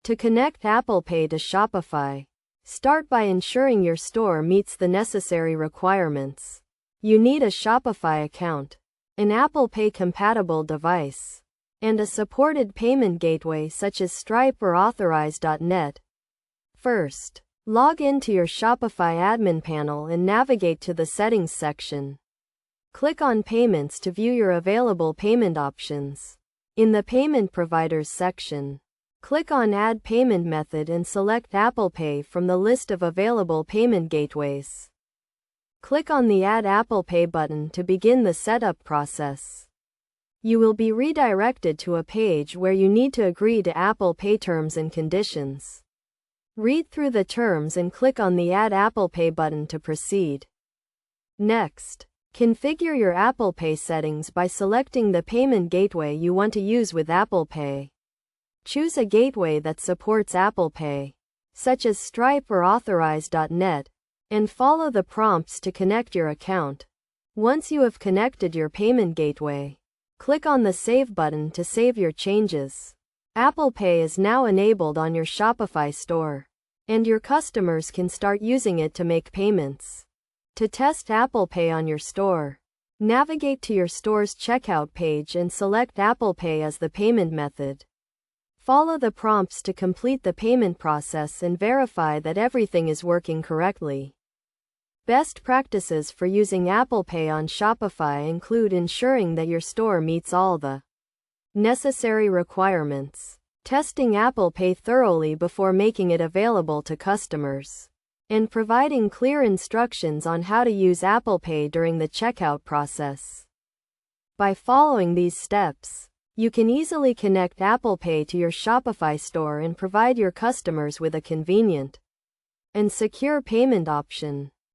To connect Apple Pay to Shopify, start by ensuring your store meets the necessary requirements. You need a Shopify account, an Apple Pay compatible device, and a supported payment gateway such as Stripe or Authorize.net. First, log into your Shopify admin panel and navigate to the Settings section. Click on Payments to view your available payment options. In the Payment Providers section, click on Add Payment Method and select Apple Pay from the list of available payment gateways. Click on the Add Apple Pay button to begin the setup process. You will be redirected to a page where you need to agree to Apple Pay terms and conditions. Read through the terms and click on the Add Apple Pay button to proceed. Next, configure your Apple Pay settings by selecting the payment gateway you want to use with Apple Pay. Choose a gateway that supports Apple Pay, such as Stripe or Authorize.net, and follow the prompts to connect your account. Once you have connected your payment gateway, click on the Save button to save your changes. Apple Pay is now enabled on your Shopify store, and your customers can start using it to make payments. To test Apple Pay on your store, navigate to your store's checkout page and select Apple Pay as the payment method. Follow the prompts to complete the payment process and verify that everything is working correctly. Best practices for using Apple Pay on Shopify include ensuring that your store meets all the necessary requirements, testing Apple Pay thoroughly before making it available to customers, and providing clear instructions on how to use Apple Pay during the checkout process. By following these steps, you can easily connect Apple Pay to your Shopify store and provide your customers with a convenient and secure payment option.